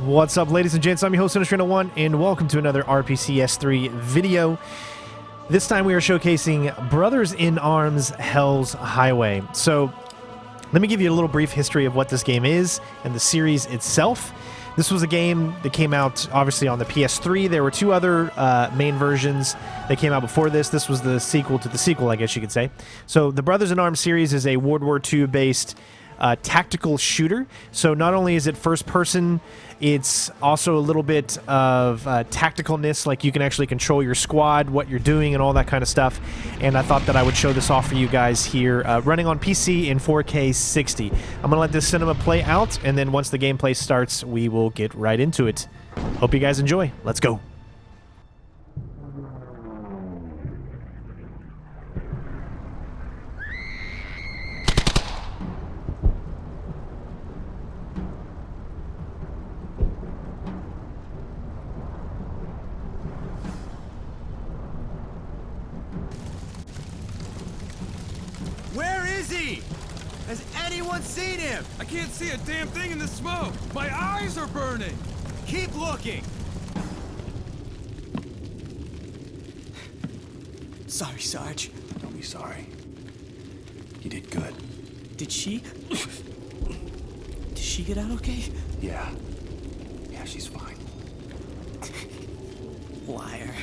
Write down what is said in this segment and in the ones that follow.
What's up, ladies and gents? I'm your host, Innistrano1, and welcome to another RPCS3 video. This time we are showcasing Brothers in Arms Hell's Highway. So, let me give you a little brief history of what this game is and the series itself. This was a game that came out, obviously, on the PS3. There were two other main versions that came out before this. This was the sequel to the sequel, I guess you could say. So, the Brothers in Arms series is a World War II-based tactical shooter. So not only is it first person, it's also a little bit of tacticalness, like you can actually control your squad, what you're doing, and all that kind of stuff. And I thought that I would show this off for you guys here, running on PC in 4K 60. I'm gonna let this cinema play out, and then once the gameplay starts, we will get right into it. Hope you guys enjoy. Let's go. Where is he? Has anyone seen him? I can't see a damn thing in the smoke. My eyes are burning. Keep looking. Sorry, Sarge. Don't be sorry. You did good. Did she get out okay? Yeah. Yeah, she's fine. Liar.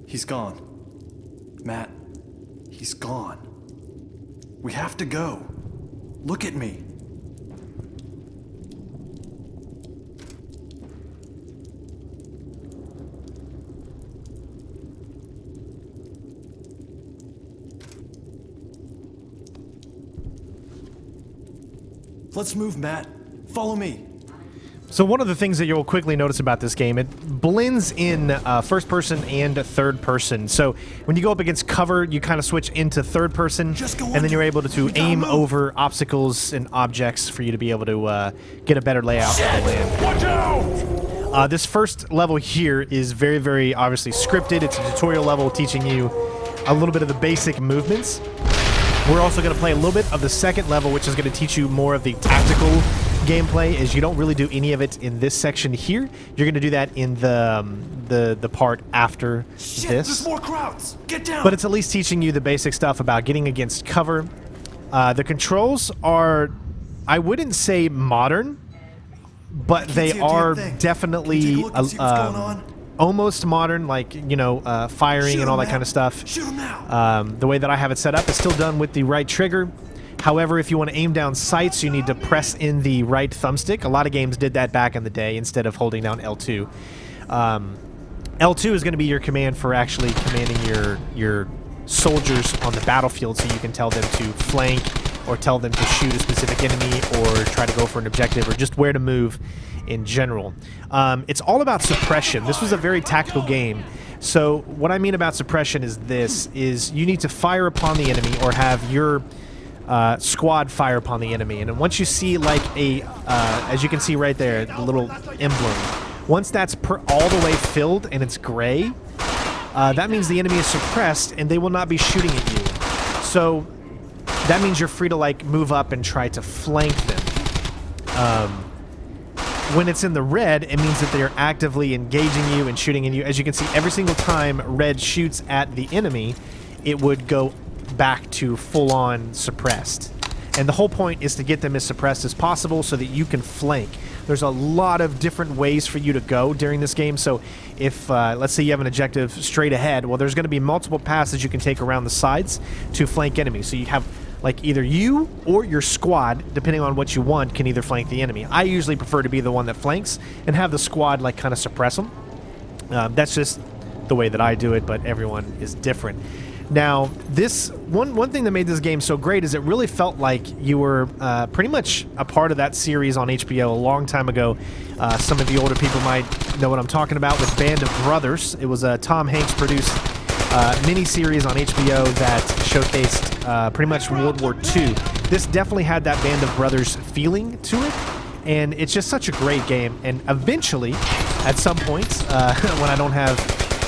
He's gone. Matt, he's gone. We have to go. Look at me. Let's move, Matt. Follow me. So one of the things that you'll quickly notice about this game, it blends in first person and third person. So when you go up against cover, you kind of switch into third person, and then you're able to aim over obstacles and objects for you to be able to get a better layout of the land. Watch out! This first level here is very, very obviously scripted. It's a tutorial level teaching you a little bit of the basic movements. We're also going to play a little bit of the second level, which is going to teach you more of the tactical gameplay. Is you don't really do any of it in this section here. You're going to do that in the part after this. There's more crowds. Get down. But it's at least teaching you the basic stuff about getting against cover. The controls are, I wouldn't say modern, but they are definitely almost modern, like, you know, firing and all that kind of stuff. Shoot him now. The way that I have it set up is still done with the right trigger. However, if you want to aim down sights, you need to press in the right thumbstick. A lot of games did that back in the day instead of holding down L2. L2 is going to be your command for actually commanding your soldiers on the battlefield, so you can tell them to flank or tell them to shoot a specific enemy or try to go for an objective or just where to move in general. It's all about suppression. This was a very tactical game. So what I mean about suppression is this, is you need to fire upon the enemy or have your squad fire upon the enemy. And once you see like a, as you can see right there, the little emblem, once that's all the way filled and it's gray, that means the enemy is suppressed and they will not be shooting at you. So that means you're free to like move up and try to flank them. When it's in the red, it means that they are actively engaging you and shooting at you. As you can see, every single time red shoots at the enemy, it would go back to full-on suppressed. And the whole point is to get them as suppressed as possible so that you can flank. There's a lot of different ways for you to go during this game. So if, let's say you have an objective straight ahead, well, there's going to be multiple paths you can take around the sides to flank enemies. So you have, like, either you or your squad, depending on what you want, can either flank the enemy. I usually prefer to be the one that flanks and have the squad, like, kind of suppress them. That's just the way that I do it, but everyone is different. Now, this one thing that made this game so great is it really felt like you were pretty much a part of that series on HBO a long time ago. Some of the older people might know what I'm talking about with Band of Brothers. It was a Tom Hanks produced mini-series on HBO that showcased pretty much World War II. This definitely had that Band of Brothers feeling to it, and it's just such a great game. And eventually, at some point, when I don't have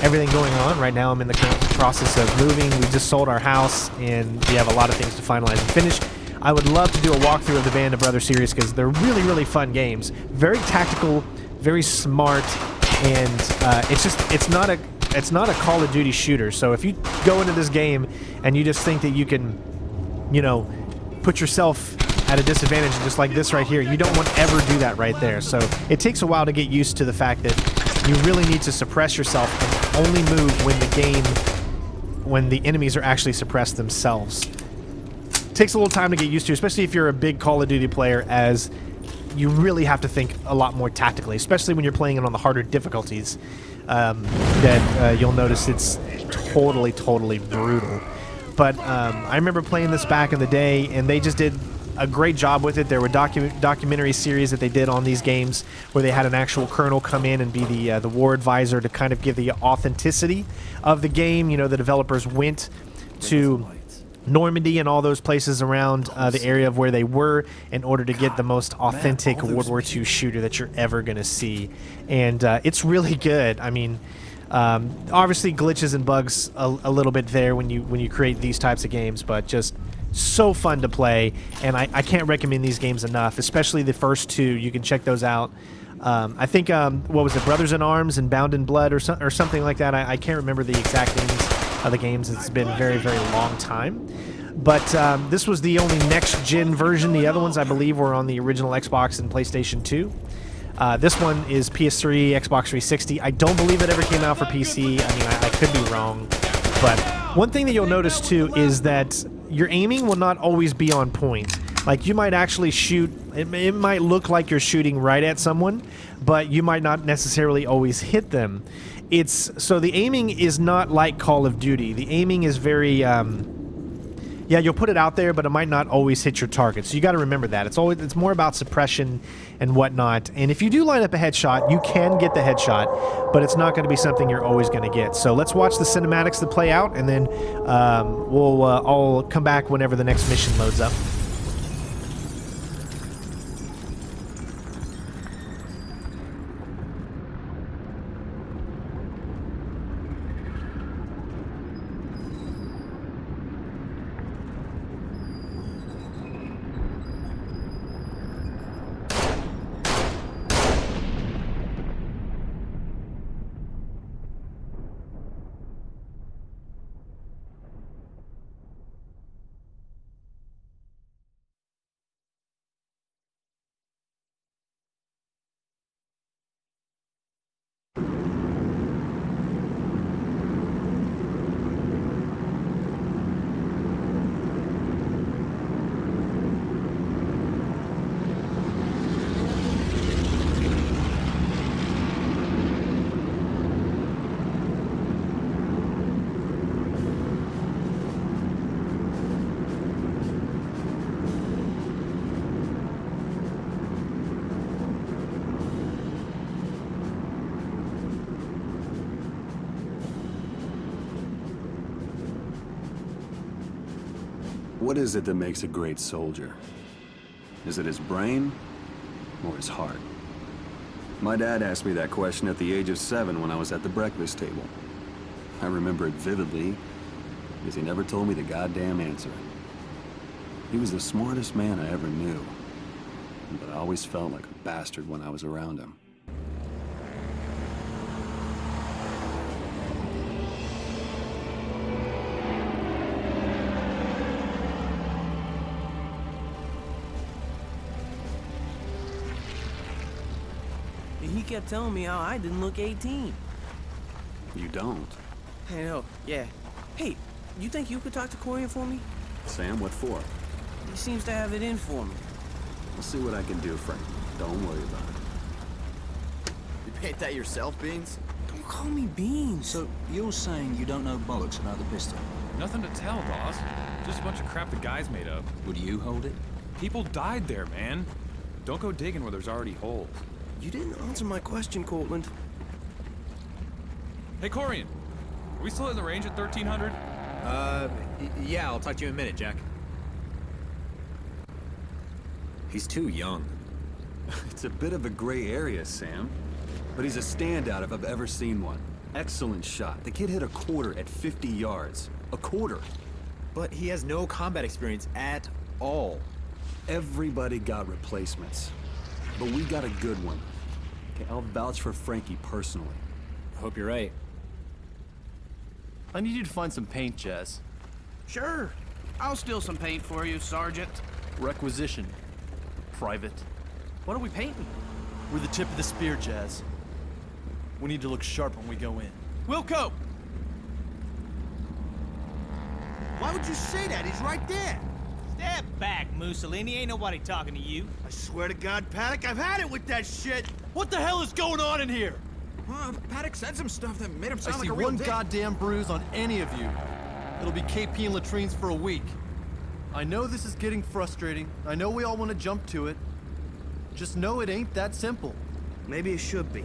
everything going on. Right now I'm in the current process of moving. We just sold our house and we have a lot of things to finalize and finish. I would love to do a walkthrough of the Band of Brothers series because they're really, really fun games. Very tactical, very smart, and it's not a Call of Duty shooter. So if you go into this game and you just think that you can, you know, put yourself at a disadvantage just like this right here, you don't want to ever do that right there. So it takes a while to get used to the fact that you really need to suppress yourself and only move when the enemies are actually suppressed themselves. Takes a little time to get used to, especially if you're a big Call of Duty player, as you really have to think a lot more tactically, especially when you're playing it on the harder difficulties. You'll notice it's totally brutal. But I remember playing this back in the day, and they just did a great job with it. There were documentary series that they did on these games where they had an actual colonel come in and be the war advisor to kind of give the authenticity of the game. You know, the developers went to Normandy and all those places around the area of where they were in order to get the most authentic World War II shooter that you're ever going to see. And it's really good. I mean, obviously glitches and bugs a little bit there when you create these types of games, but just so fun to play, and I can't recommend these games enough, especially the first two. You can check those out. I think, what was it, Brothers in Arms and Bound in Blood or something like that. I can't remember the exact names of the games. It's been a very, very long time. But this was the only next-gen version. The other ones, I believe, were on the original Xbox and PlayStation 2. This one is PS3, Xbox 360. I don't believe it ever came out for PC. I mean, I could be wrong. But one thing that you'll notice, too, is that your aiming will not always be on point. Like, you might actually shoot, it might look like you're shooting right at someone, but you might not necessarily always hit them. So the aiming is not like Call of Duty. The aiming is very, yeah, you'll put it out there, but it might not always hit your target. So you got to remember that. It's more about suppression and whatnot. And if you do line up a headshot, you can get the headshot, but it's not going to be something you're always going to get. So let's watch the cinematics that play out, and then I'll come back whenever the next mission loads up. What is it that makes a great soldier? Is it his brain or his heart? My dad asked me that question at the age of 7 when I was at the breakfast table. I remember it vividly because he never told me the goddamn answer. He was the smartest man I ever knew, but I always felt like a bastard when I was around him. kept telling me how I didn't look 18. You don't. I know, yeah. Hey, you think you could talk to Corian for me? Sam, what for? He seems to have it in for me. I'll see what I can do, Frank. Don't worry about it. You paint that yourself, Beans? Don't call me Beans. So, you're saying you don't know bollocks about the pistol? Nothing to tell, boss. Just a bunch of crap the guys made up. Would you hold it? People died there, man. Don't go digging where there's already holes. You didn't answer my question, Cortland. Hey, Corian. Are we still in the range at 1300? Yeah, I'll talk to you in a minute, Jack. He's too young. It's a bit of a gray area, Sam. But he's a standout if I've ever seen one. Excellent shot. The kid hit a quarter at 50 yards. A quarter. But he has no combat experience at all. Everybody got replacements. But we got a good one. Okay, I'll vouch for Frankie personally. I hope you're right. I need you to find some paint, Jazz. Sure. I'll steal some paint for you, Sergeant. Requisition. Private. What are we painting? We're the tip of the spear, Jazz. We need to look sharp when we go in. Wilco! Why would you say that? He's right there. Step back, Mussolini. Ain't nobody talking to you. I swear to God, Paddock, I've had it with that shit. What the hell is going on in here? Paddock said some stuff that made him I sound see like a real one dick. goddamn bruise on any of you. It'll be KP and latrines for a week. I know this is getting frustrating. I know we all want to jump to it. Just know it ain't that simple. Maybe it should be.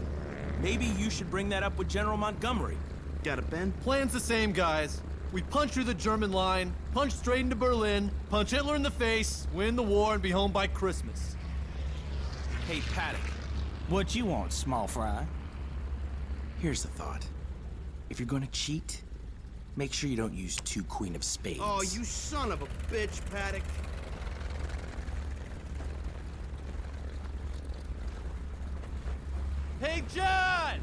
Maybe you should bring that up with General Montgomery. Got it, Ben? Plan's the same, guys. We punch through the German line, punch straight into Berlin, punch Hitler in the face, win the war, and be home by Christmas. Hey, Paddock. What you want, small fry? Here's the thought. If you're gonna cheat, make sure you don't use 2 Queen of Spades. Oh, you son of a bitch, Paddock. Hey, Jazz!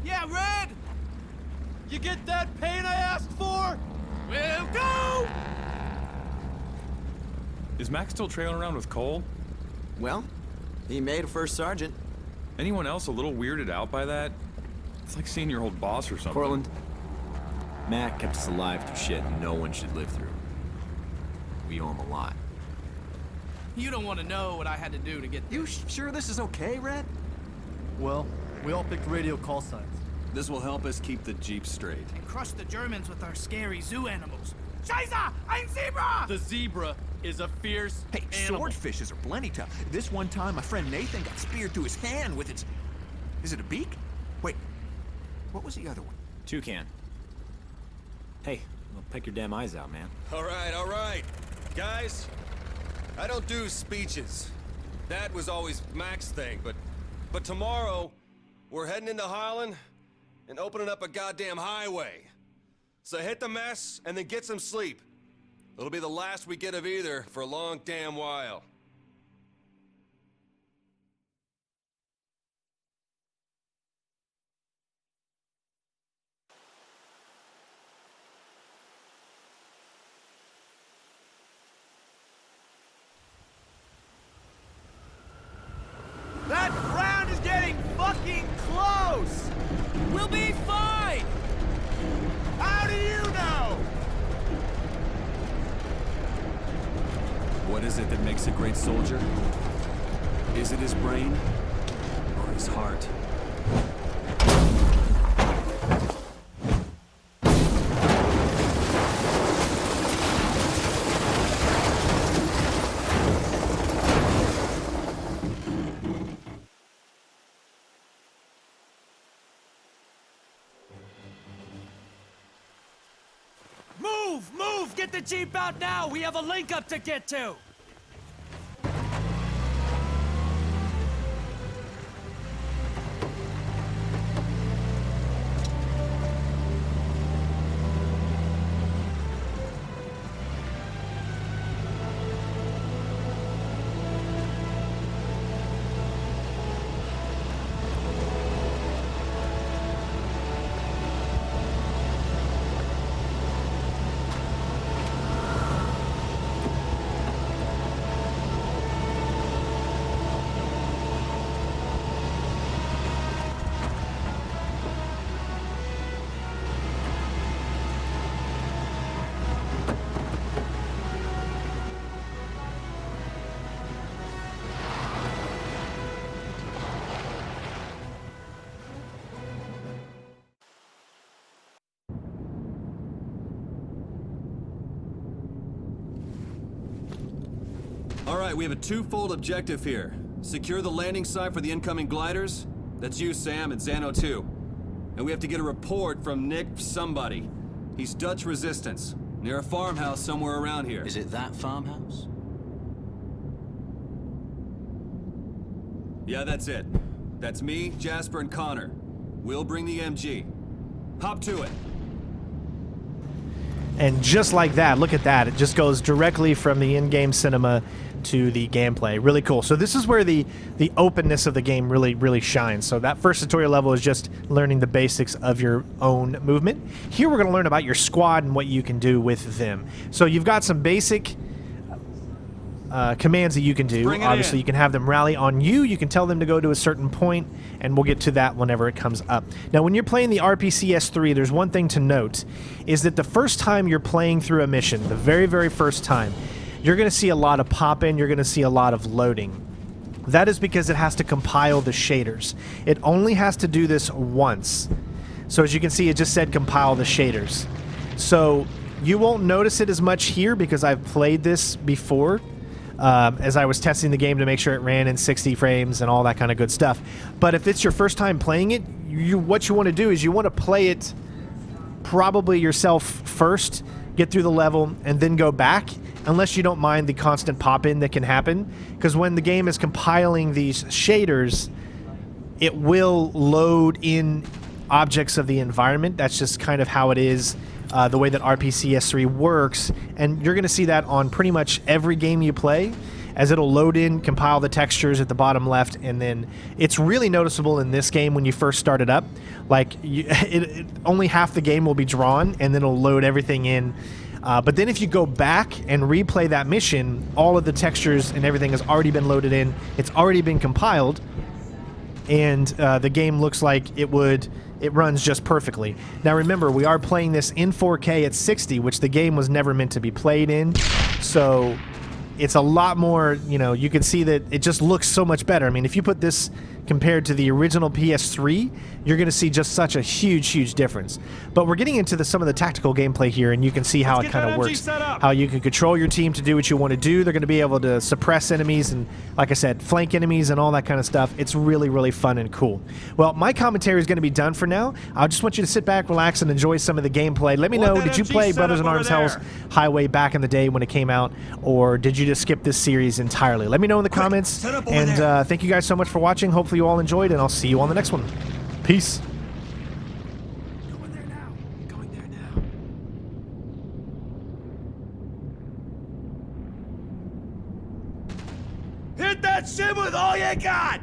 Yeah, Red! You get that paint I asked for? We'll go! Is Max still trailing around with Cole? Well, he made a first sergeant. Anyone else a little weirded out by that? It's like seeing your old boss or something. Portland, Mac kept us alive through shit no one should live through. We owe him a lot. You don't want to know what I had to do to get... You sure this is okay, Red? Well, we all picked radio call signs. This will help us keep the Jeep straight. And crush the Germans with our scary zoo animals. Scheiße! Ein Zebra! The zebra is a fierce Hey, animal. swordfishes are plenty tough. This one time, my friend Nathan got speared through his hand with its... Is it a beak? Wait, what was the other one? Toucan. Hey, well, pick your damn eyes out, man. All right. Guys, I don't do speeches. That was always Mac's thing, but tomorrow, we're heading into Holland and opening up a goddamn highway. So hit the mess and then get some sleep. It'll be the last we get of either for a long damn while. That ground is getting fucking close! We'll be fine! How do you know? What is it that makes a great soldier? Is it his brain or his heart? Move! Get the Jeep out now! We have a link-up to get to! All right, we have a twofold objective here. Secure the landing site for the incoming gliders. That's you, Sam, and Zano too. And we have to get a report from Nick somebody. He's Dutch resistance, near a farmhouse somewhere around here. Is it that farmhouse? Yeah, that's it. That's me, Jasper, and Connor. We'll bring the MG. Hop to it. And just like that, look at that. It just goes directly from the in-game cinema to the gameplay. Really cool. So this is where the openness of the game really shines. So that first tutorial level is just learning the basics of your own movement. Here we're going to learn about your squad and what you can do with them. So you've got some basic commands that you can do. Obviously, you can have them rally on you. You can tell them to go to a certain point, and we'll get to that whenever it comes up. Now, when you're playing the RPCS3, there's one thing to note, is that the first time you're playing through a mission, the very first time, you're going to see a lot of pop-in, you're going to see a lot of loading. That is because it has to compile the shaders. It only has to do this once. So as you can see, it just said compile the shaders. So you won't notice it as much here because I've played this before. As I was testing the game to make sure it ran in 60 frames and all that kind of good stuff. But if it's your first time playing it, what you want to do is you want to play it probably yourself first, get through the level, and then go back, unless you don't mind the constant pop-in that can happen. Because when the game is compiling these shaders, it will load in objects of the environment. That's just kind of how it is. The way that RPCS3 works, and you're going to see that on pretty much every game you play, as it'll load in, compile the textures at the bottom left, and then it's really noticeable in this game when you first start it up. Like, only half the game will be drawn, and then it'll load everything in. But then if you go back and replay that mission, all of the textures and everything has already been loaded in, it's already been compiled, and the game looks like it runs just perfectly. Now remember, we are playing this in 4K at 60, which the game was never meant to be played in, so it's a lot more, you know, you can see that it just looks so much better. I mean, if you put this compared to the original PS3, you're going to see just such a huge difference. But we're getting into some of the tactical gameplay here, and you can see how it kind of works. How you can control your team to do what you want to do. They're going to be able to suppress enemies and, like I said, flank enemies and all that kind of stuff. It's really fun and cool. Well, my commentary is going to be done for now. I just want you to sit back, relax, and enjoy some of the gameplay. Let me know, did you play Brothers in Arms Hell's Highway back in the day when it came out, or did you just skip this series entirely? Let me know in the comments, and thank you guys so much for watching. Hopefully you all enjoyed, and I'll see you on the next one. Peace. Going there now. Going there now. Hit that shit with all you got!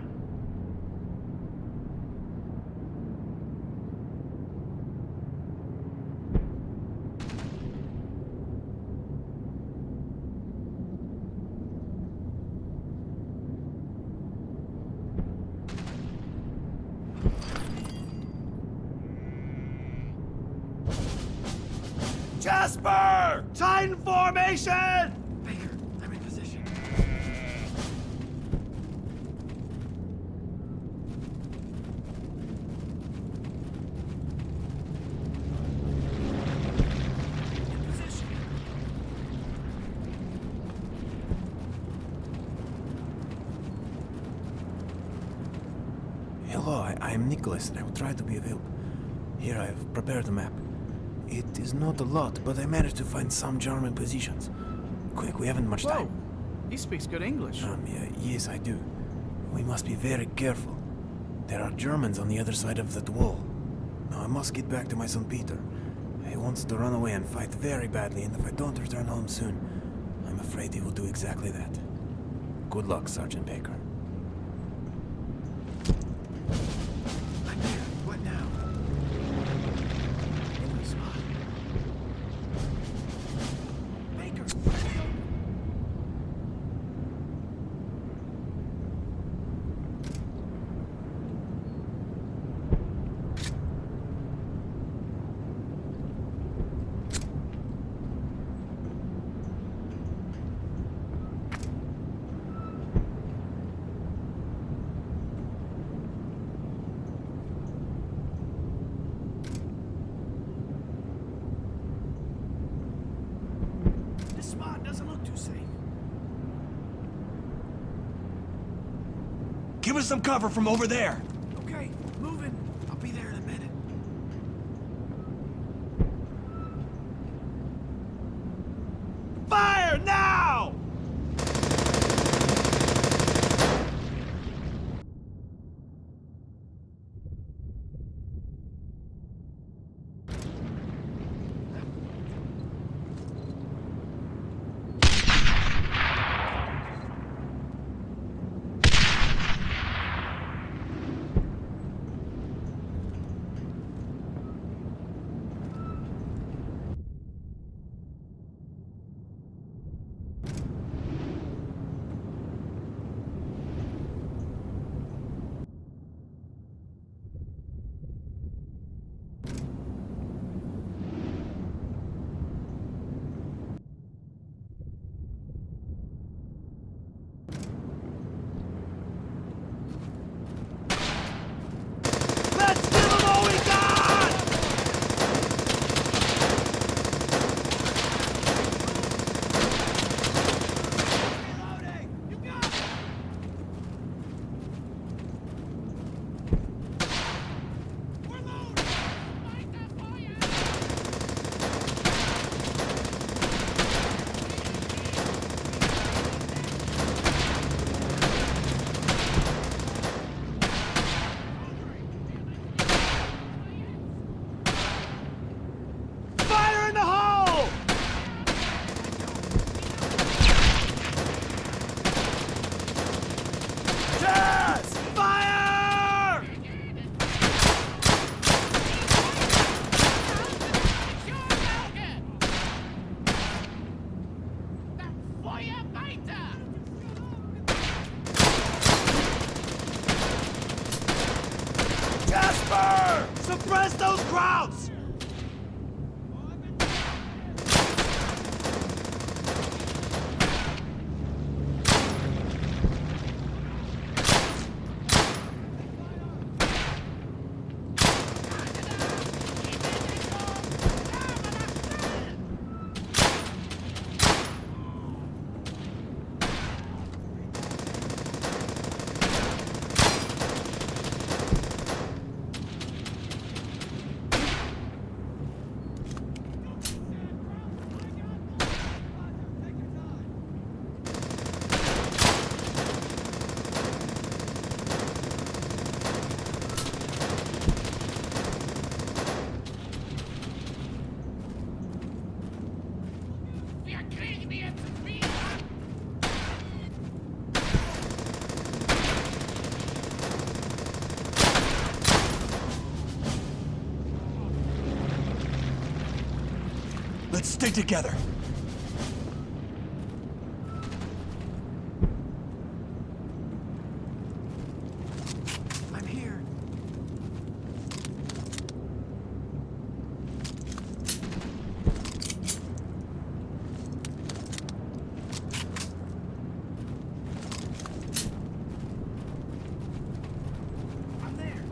Jasper! Titan formation! Baker, I'm in position. In position. Hello, I am Nicholas, and I will try to be of help. Here I have prepared a map. It is not a lot, but I managed to find some German positions. Quick, we haven't much time. He speaks good English. Yes, I do. We must be very careful. There are Germans on the other side of that wall. Now I must get back to my son Peter. He wants to run away and fight very badly, and if I don't return home soon, I'm afraid he will do exactly that. Good luck, Sergeant Baker. I'm here. What now? Enemy spot. Baker. This spot doesn't look too safe. Give us some cover from over there. Okay, moving. I'll be there in a minute. Fire now! Let's give them all we got! Fire in the hole! Yes! Fire! Jasper! Suppress those crowds! Let's stick together. I'm here. I'm there.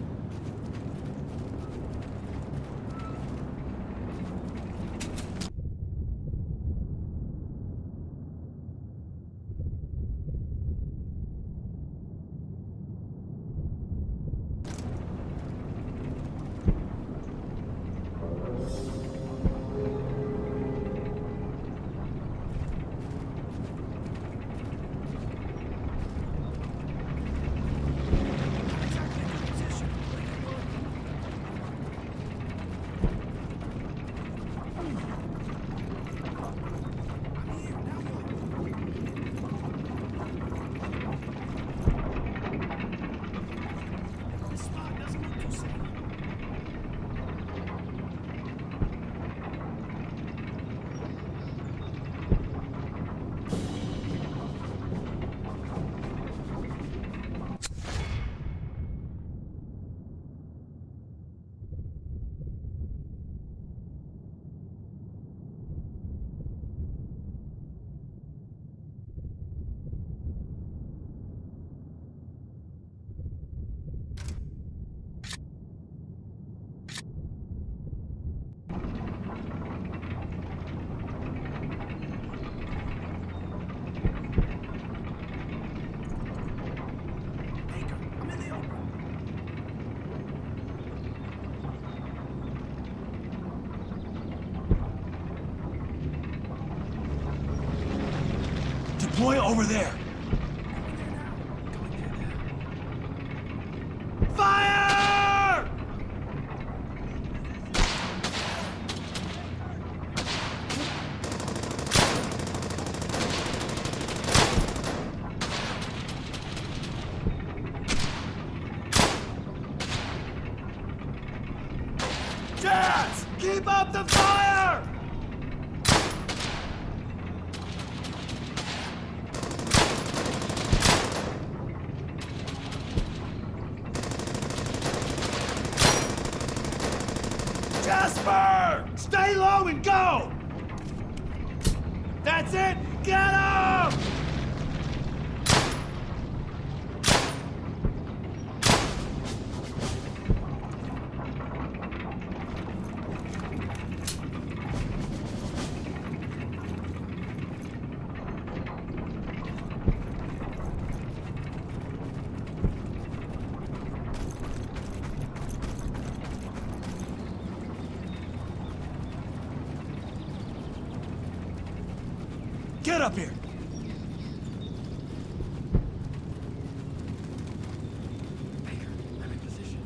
Deploy over there. Fire! Jazz! Keep up the fire! Jasper! Stay low and go! That's it! Get him! Get up here! Baker, I'm in position.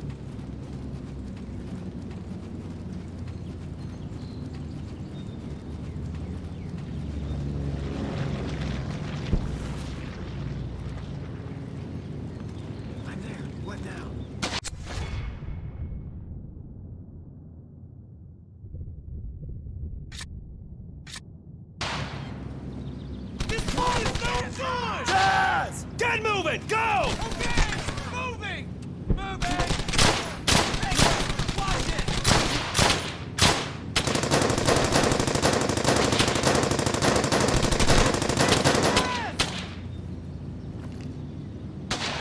I'm there. What now? Jazz! Get moving! Go! Okay! Moving! Moving! Hey, watch it!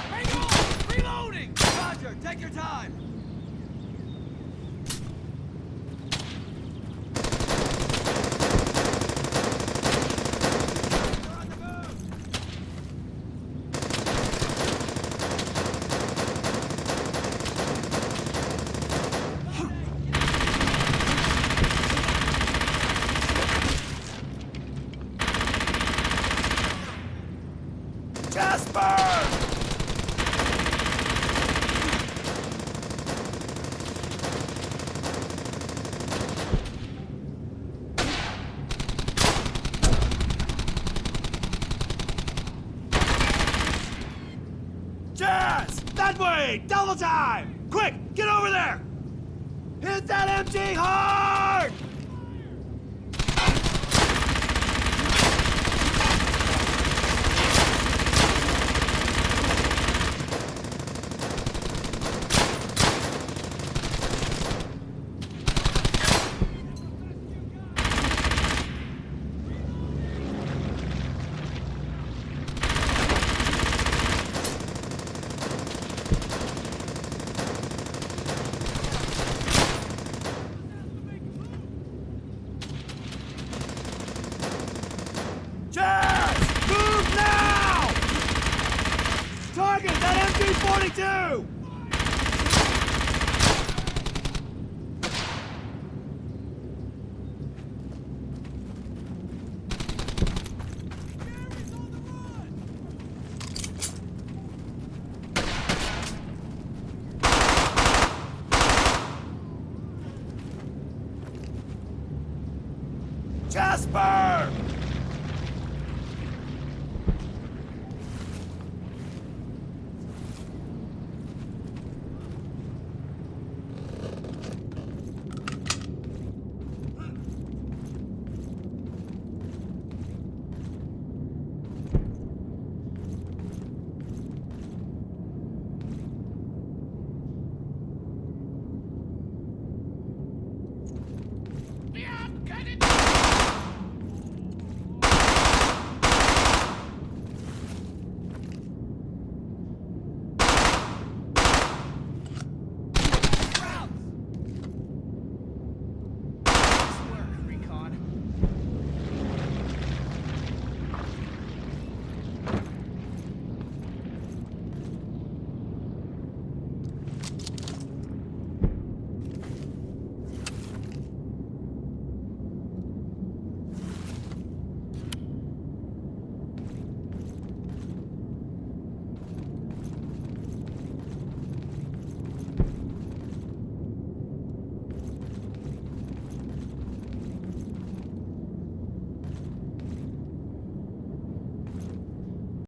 Hang on! Reloading! Roger, take your time! Jasper! Jazz! That way! Double time! Quick! Get over there! Hit that MG hard! Jazz! Move now! Target that MG-42! Jasper!